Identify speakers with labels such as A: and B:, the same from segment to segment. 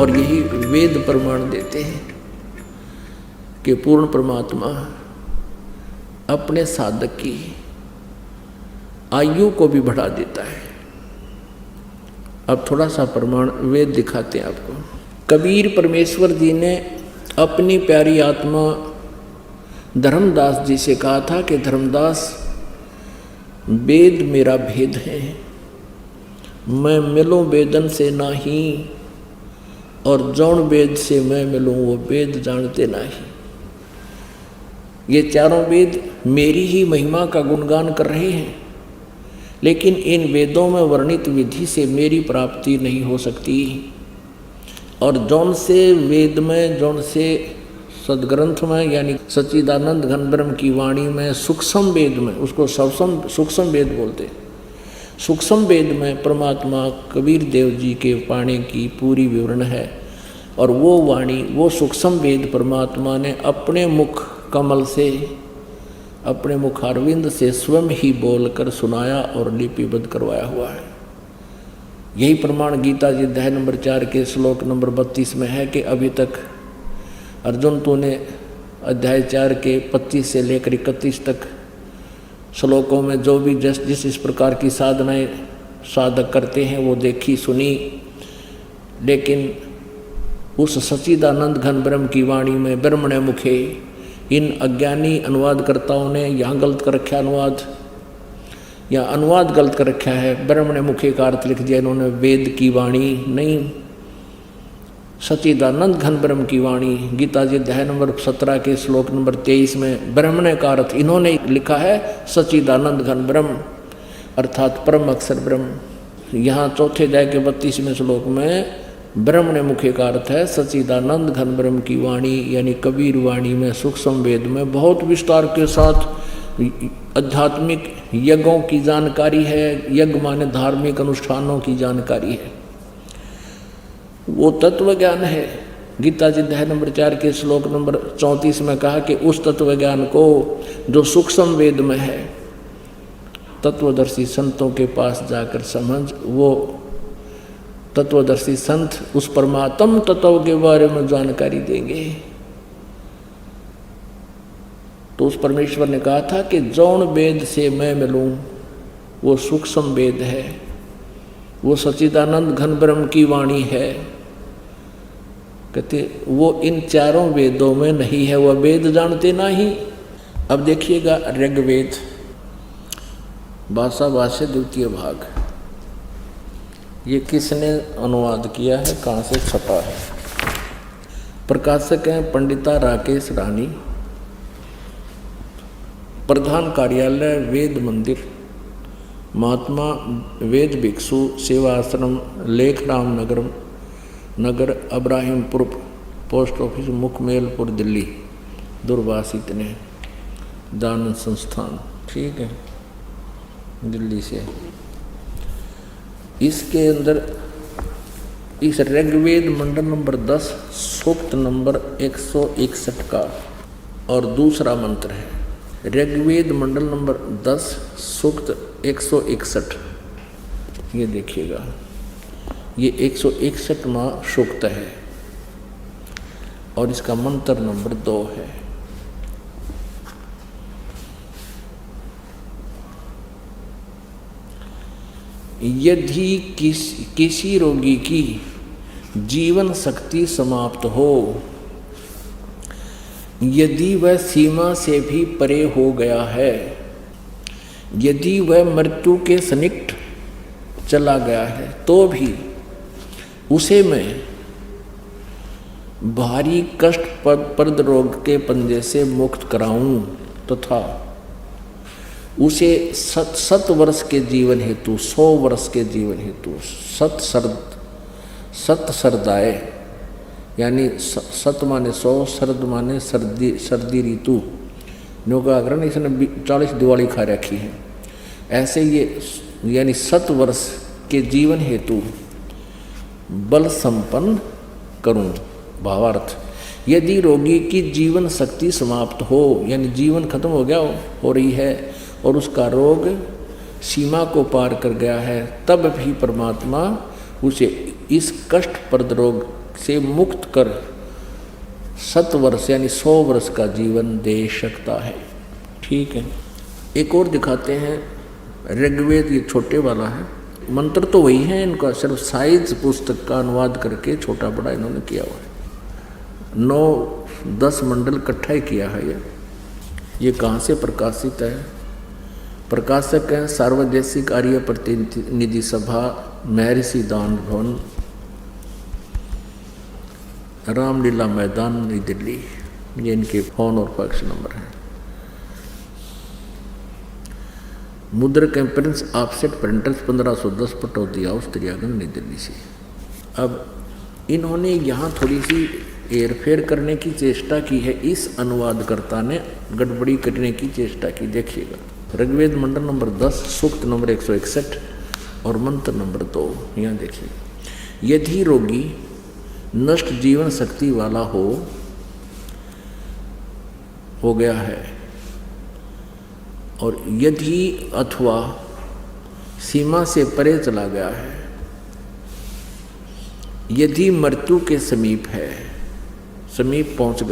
A: और यही वेद प्रमाण देते हैं कि पूर्ण परमात्मा अपने साधक की आयु को भी बढ़ा देता है। अब थोड़ा सा प्रमाण वेद दिखाते हैं आपको। कबीर परमेश्वर जी ने अपनी प्यारी आत्मा धर्मदास जी से कहा था कि धर्मदास, वेद मेरा भेद है, मैं मिलूं वेदन से नाही, और जौन वेद से मैं मिलूं वो वेद जानते नहीं। ये चारों वेद मेरी ही महिमा का गुणगान कर रहे हैं, लेकिन इन वेदों में वर्णित विधि से मेरी प्राप्ति नहीं हो सकती। और जौन से वेद में, जौन से सदग्रंथ में, यानी सच्चिदानंद घन ब्रह्म की वाणी में सूक्ष्म वेद में, उसको सूक्ष्म वेद बोलते, सूक्ष्म वेद में परमात्मा कबीर देव जी के पाने की पूरी विवरण है। और वो वाणी, वो सूक्ष्म वेद परमात्मा ने अपने मुख कमल से, अपने मुखारविंद से स्वयं ही बोलकर सुनाया और लिपिबद्ध करवाया हुआ है। यही प्रमाण गीता जी अध्याय नंबर 4 के श्लोक नंबर 32 में है कि अभी तक अर्जुन तूने अध्याय 4 के 25 से लेकर 31 तक श्लोकों में जो भी जिस इस प्रकार की साधनाएं साधक करते हैं वो देखी सुनी, लेकिन उस सच्चिदानंद घन ब्रह्म की वाणी में ब्रह्मणे मुखे इन अज्ञानी अनुवादकर्ताओं ने यहाँ गलत कर रखा अनुवाद, या अनुवाद गलत कर रखा है। ब्रह्मणे मुखे का अर्थ लिख दिया इन्होंने वेद की वाणी, नहीं, सच्चिदानंद घन ब्रह्म की वाणी। गीता जी अध्याय नंबर 17 के श्लोक नंबर 23 में ब्रह्मणे का अर्थ इन्होंने लिखा है सच्चिदानंद घन ब्रह्म, अर्थात परम अक्षर ब्रह्म। यहाँ चौथे अध्याय के 32वें श्लोक में ब्रह्मणे मुखे का अर्थ है सच्चिदानंद घन ब्रह्म की वाणी, यानी कबीर वाणी में सूक्ष्म वेद में बहुत विस्तार के साथ आध्यात्मिक यज्ञों की जानकारी है। यज्ञ माने धार्मिक अनुष्ठानों की जानकारी है, वो तत्व ज्ञान है। गीता जी अध्याय नंबर 4 के श्लोक नंबर 34 में कहा कि उस तत्व ज्ञान को जो सूक्ष्म वेद में है, तत्वदर्शी संतों के पास जाकर समझ, वो तत्वदर्शी संत उस परमात्म तत्व के बारे में जानकारी देंगे। तो उस परमेश्वर ने कहा था कि जौन वेद से मैं मिलूं वो सूक्ष्म वेद है, वो सच्चिदानंद घन ब्रह्म की वाणी है। कहते वो इन चारों वेदों में नहीं है, वह वेद जानते नहीं। अब देखिएगा ऋग्वेद भाषा भाष्य द्वितीय भाग, ये किसने अनुवाद किया है, कहाँ से छपा है? प्रकाशक हैं पंडिता राकेश रानी, प्रधान कार्यालय वेद मंदिर, महात्मा वेद भिक्षु सेवा आश्रम, लेखराम नगर अब्राहिमपुर, पोस्ट ऑफिस मुखमेलपुर, दिल्ली। दुर्वासित ने दान संस्थान, ठीक है, दिल्ली से। इसके अंदर इस ऋग्वेद मंडल नंबर 10 सूक्त नंबर 161 का और दूसरा मंत्र है। ऋग्वेद मंडल नंबर 10 सूक्त 161, ये देखिएगा, ये 161वां सूक्त है और इसका मंत्र नंबर 2 है। यदि किसी रोगी की जीवन शक्ति समाप्त हो, यदि वह सीमा से भी परे हो गया है, यदि वह मृत्यु के सन्निकट चला गया है, तो भी उसे मैं भारी कष्टप्रद रोग के पंजे से मुक्त कराऊं तथा उसे 7 वर्ष के जीवन हेतु, 100 वर्ष के जीवन हेतु 7 सरदाए, यानी 7 माने 100, शरद माने सर्दी ऋतु, नौकाग्रहण इसने 40 दिवाली खा रखी है। ऐसे ये यानी 7 वर्ष के जीवन हेतु बल संपन्न करूं। भावार्थ, यदि रोगी की जीवन शक्ति समाप्त हो, यानी जीवन खत्म हो गया हो रही है और उसका रोग सीमा को पार कर गया है, तब भी परमात्मा उसे इस कष्टप्रद रोग से मुक्त कर 7 वर्ष यानी 100 वर्ष का जीवन दे सकता है। ठीक है, एक और दिखाते हैं। ऋग्वेद ये छोटे वाला है, मंत्र तो वही है, इनका सिर्फ साइज पुस्तक का अनुवाद करके छोटा बड़ा इन्होंने किया हुआ है। 9-10 मंडल इकट्ठा ही किया है ये कहाँ से प्रकाशित है? प्रकाशक हैं सार्वदेशिक आर्य प्रतिनिधि सभा, महर्षि दान भवन, रामलीला मैदान, नई दिल्ली। ये इनके फोन और फैक्स नंबर है। मुद्रक Prince Offset Printers 1510 Pataudi House त्रियागन, नई दिल्ली से। अब इन्होंने यहाँ थोड़ी सी हेरफेर करने की चेष्टा की है, इस अनुवादकर्ता ने गड़बड़ी करने की चेष्टा की। देखिएगा, ऋग्वेद मंडल नंबर 10 सूक्त नंबर 161 और मंत्र नंबर 2। यहाँ देखिए, यदि रोगी नष्ट जीवन शक्ति वाला हो गया है और यदि अथवा सीमा से परे चला गया है, यदि मृत्यु के समीप है, समीप पहुंच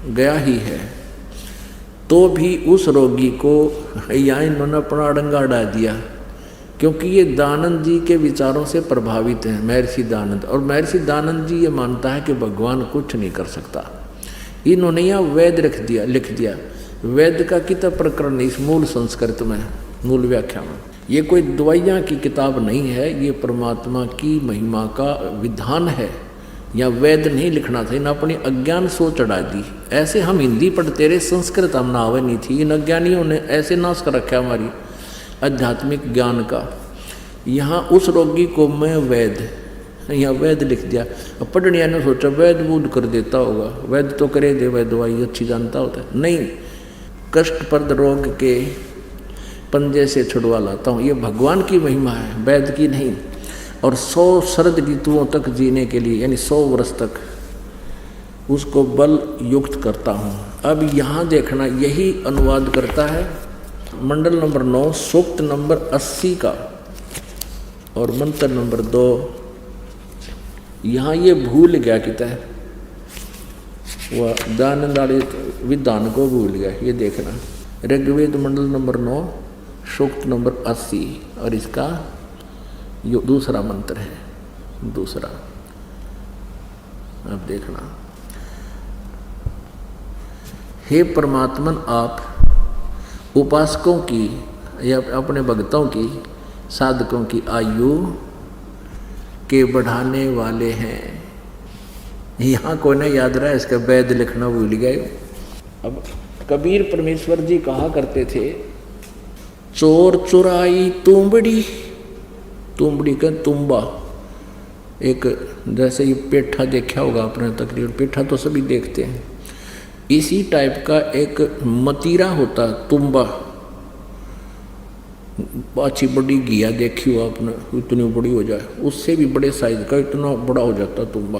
A: गया ही है, तो भी उस रोगी को यहाँ इन्होंने अपना अड़ंगा अड़ा दिया, क्योंकि ये दानंद जी के विचारों से प्रभावित हैं, महर्षि दानंद। और महर्षि दानंद जी ये मानता है कि भगवान कुछ नहीं कर सकता। इन्होंने यहाँ वेद लिख दिया। वेद का कितना प्रकरण इस मूल संस्कृत में, मूल व्याख्या में। ये कोई दवाइयाँ की किताब नहीं है, ये परमात्मा की महिमा का विधान है। या वेद नहीं लिखना था, इन्हें अपनी अज्ञान सो चढ़ा दी। ऐसे हम हिंदी पढ़ते रहे, संस्कृत हम ना आवे नहीं थी। इन अज्ञानियों ने ऐसे नाश कर रखा हमारी आध्यात्मिक ज्ञान का। यहाँ उस रोगी को मैं यहाँ वेद लिख दिया। अब पढ़निया ने सोचा वैद बूद कर देता होगा, वैद तो करे दे, वह दवाई अच्छी जानता होता है। नहीं, कष्टप्रद रोग के पंजे से छुड़वा लाता हूँ। ये भगवान की महिमा है, वैद की नहीं। और 100 शरद ऋतुओं तक जीने के लिए, यानी 100 वर्ष तक उसको बल युक्त करता हूँ। अब यहाँ देखना, यही अनुवाद करता है मंडल नंबर 9 सूक्त नंबर 80 का और मंत्र नंबर 2। यहाँ ये भूल गया किता है, वह दानंदाड़ी विधान को भूल गया। ये देखना, ऋग्वेद मंडल नंबर 9 सूक्त नंबर 80 और इसका यो दूसरा मंत्र है, दूसरा। अब देखना, हे परमात्मन, आप उपासकों की या अपने भक्तों की, साधकों की आयु के बढ़ाने वाले हैं। यहाँ कोई ना याद रहा, इसका वेद लिखना भूल गए। अब कबीर परमेश्वर जी कहा करते थे, चोर चुराई तुंबड़ी, तुंबड़ी का तुम्बा, एक जैसे ये पेठा देखा होगा आपने, तकरीबन पेठा तो सभी देखते हैं। इसी टाइप का एक मतीरा होता, तुम्बा, अच्छी बड़ी घिया देखी हो आपने, इतनी बड़ी हो जाए, उससे भी बड़े साइज का इतना बड़ा हो जाता तुम्बा।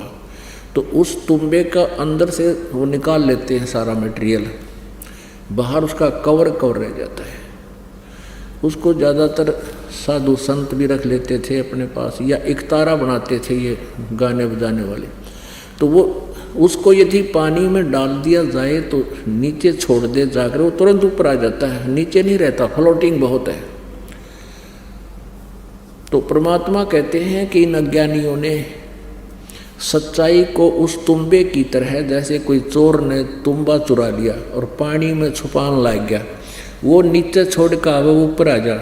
A: तो उस तुम्बे का अंदर से वो निकाल लेते हैं सारा मटेरियल, बाहर उसका कवर रह जाता है। उसको ज़्यादातर साधु संत भी रख लेते थे अपने पास, या इकतारा बनाते थे ये गाने बजाने वाले। तो वो उसको यदि पानी में डाल दिया जाए तो नीचे छोड़ दे जाकर, वो तुरंत ऊपर आ जाता है, नीचे नहीं रहता, फ्लोटिंग बहुत है। तो परमात्मा कहते हैं कि इन अज्ञानियों ने सच्चाई को उस तुम्बे की तरह, जैसे कोई चोर ने तुम्बा चुरा लिया और पानी में छुपाने लग गया, वो नीचे छोड़ कर आवे वो ऊपर आ जा।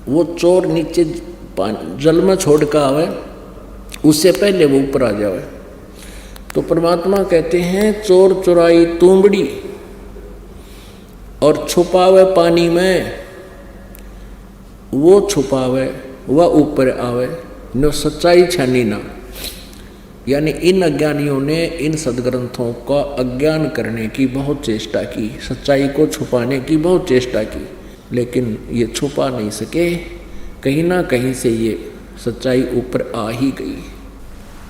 A: वो चोर नीचे जल में छोड़ कर आवे, उससे पहले वो ऊपर आ जावे। तो परमात्मा कहते हैं, चोर चुराई तुंबड़ी और छुपावे पानी में, वो छुपावे वह ऊपर आवे, न सच्चाई छानी ना। यानी इन अज्ञानियों ने इन सदग्रंथों का अज्ञान करने की बहुत चेष्टा की, सच्चाई को छुपाने की बहुत चेष्टा की, लेकिन ये छुपा नहीं सके। कहीं ना कहीं से ये सच्चाई ऊपर आ ही गई।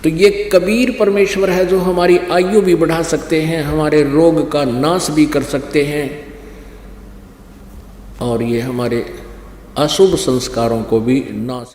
A: तो ये कबीर परमेश्वर है जो हमारी आयु भी बढ़ा सकते हैं, हमारे रोग का नाश भी कर सकते हैं, और ये हमारे अशुभ संस्कारों को भी नाश